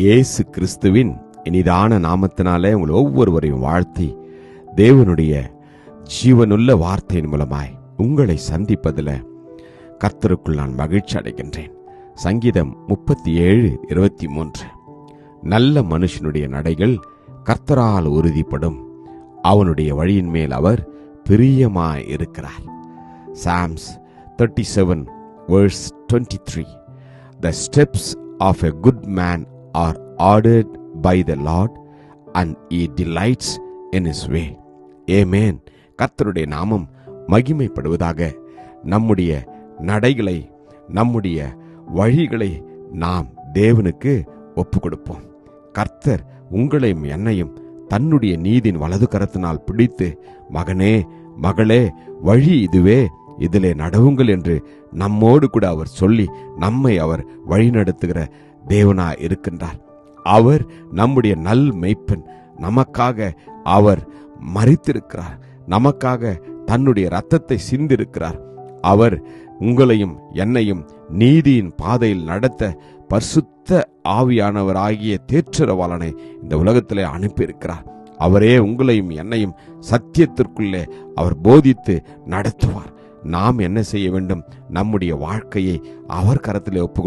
இயேசு கிறிஸ்துவின் இனிதான நாமத்தினாலே உங்கள் ஒவ்வொருவரையும் வாழ்த்தி தேவனுடைய ஜீவனுள்ள வார்த்தையின் மூலமாய் உங்களை சந்திப்பதில் கர்த்தருக்குள் நான் மகிழ்ச்சி அடைகின்றேன். சங்கீதம் 37:23. நல்ல மனுஷனுடைய நடைகள் கர்த்தரால் உறுதிப்படும், அவனுடைய வழியின் மேல் அவர் பிரியமாய் இருக்கிறார். Psalms 37:23. The steps of a good man are ordered by the Lord, and he delights in his way. Amen. கர்த்தருடைய நாமம் மகிமைப்படுவதாக. நம்முடைய நடைகளை, நம்முடைய வழிகளை நாம் தேவனுக்கு ஒப்பு கொடுப்போம். கர்த்தர் உங்களையும் என்னையும் தன்னுடைய நீதியின் வலது கரத்தினால் பிடித்து, மகனே மகளே, வழி இதுவே, இதிலே நடவுங்கள் என்று நம்மோடு கூட அவர் சொல்லி நம்மை அவர் வழிநடத்துகிற தேவனாய் இருக்கின்றார். அவர் நம்முடைய நல் மெய்ப்பன். நமக்காக அவர் மரித்திருக்கிறார். நமக்காக தன்னுடைய இரத்தத்தை சிந்திருக்கிறார். அவர் உங்களையும் என்னையும் நீதியின் பாதையில் நடத்த பரிசுத்த ஆவியானவராகிய தேற்றரவாளனை இந்த உலகத்திலே அனுப்பியிருக்கிறார். அவரே உங்களையும் என்னையும் சத்தியத்திற்குள்ளே அவர் போதித்து நடத்துவார். நாம் என்ன செய்ய வேண்டும்? நம்முடைய வாழ்க்கையை அவர் கரத்திலே ஒப்பு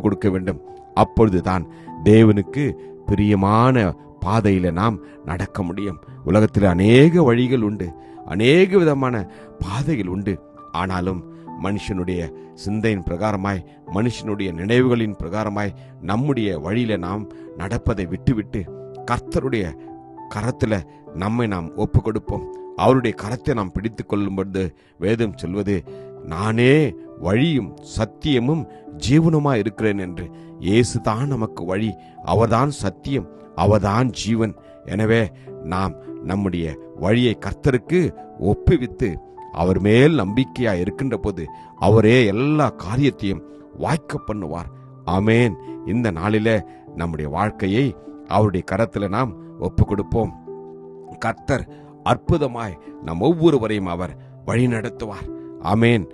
கொடுக்க வேண்டும். அப்பொழுதுதான் தேவனுக்கு பிரியமான பாதையில நாம் நடக்க முடியும். உலகத்தில் அநேக வழிகள் உண்டு, அநேக விதமான பாதைகள் உண்டு. ஆனாலும் மனுஷனுடைய சிந்தையின் பிரகாரமாய், மனுஷனுடைய நினைவுகளின் பிரகாரமாய் நம்முடைய வழியில நாம் நடப்பதை விட்டுவிட்டு கர்த்தருடைய கரத்துல நம்மை நாம் ஒப்பு கொடுப்போம். அவருடைய கரத்தை நாம் பிடித்து கொள்ளும் பொழுது வேதம் சொல்வது, நானே வழியும் சத்தியமும் ஜீவனுமாய் இருக்கிறேன் என்று. இயேசு தான் நமக்கு வழி, அவர்தான் சத்தியம், அவர்தான் ஜீவன். எனவே நாம் நம்முடைய வழியை கர்த்தருக்கு ஒப்புவித்து அவர் மேல் நம்பிக்கையா இருக்கின்ற போது அவரே எல்லா காரியத்தையும் வாய்க்க பண்ணுவார். ஆமேன். இந்த நாளில நம்முடைய வாழ்க்கையை அவருடைய கரத்துல நாம் ஒப்பு கொடுப்போம். கர்த்தர் அற்புதமாய் நம் ஒவ்வொருவரையும் அவர் வழி நடத்துவார். ஆமேன்.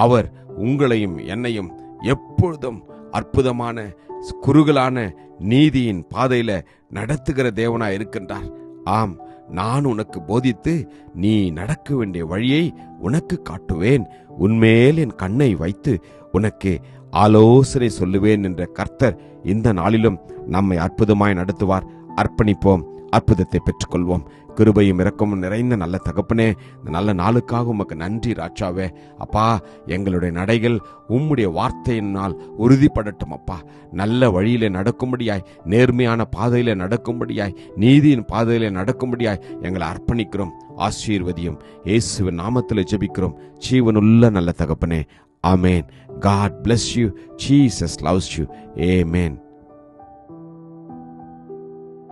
அவர் உங்களையும் என்னையும் எப்பொழுதும் அற்புதமான குறுகலான நீதியின் பாதையில நடத்துகிற தேவனாய் இருக்கின்றார். ஆம், நான் உனக்கு போதித்து நீ நடக்க வேண்டிய வழியை உனக்கு காட்டுவேன், உன்மேல் என் கண்ணை வைத்து உனக்கு ஆலோசனை சொல்லுவேன் என்ற கர்த்தர் இந்த நாளிலும் நம்மை அற்புதமாய் நடத்துவார். அர்ப்பணிப்போம், அற்புதத்தை பெற்றுக்கொள்வோம். கிருபையும் இரக்கமும் நிறைந்த நல்ல தகப்பனே, இந்த நல்ல நாளுக்காக உமக்கு நன்றி ராஜாவே. அப்பா, எங்களுடைய நடைகள் உம்முடைய வார்த்தையினால் உறுதிப்படட்டும். அப்பா, நல்ல வழியிலே நடக்கும்படியாய், நேர்மையான பாதையில நடக்கும்படியாய், நீதியின் பாதையில நடக்கும்படியாய் எங்களை அர்ப்பணிக்கிறோம். ஆசீர்வதியும். இயேசுவின் நாமத்தில் ஜெபிக்கிறோம் ஜீவனுள்ள நல்ல தகப்பனே. ஆமேன். God bless you. Jesus loves you. Amen.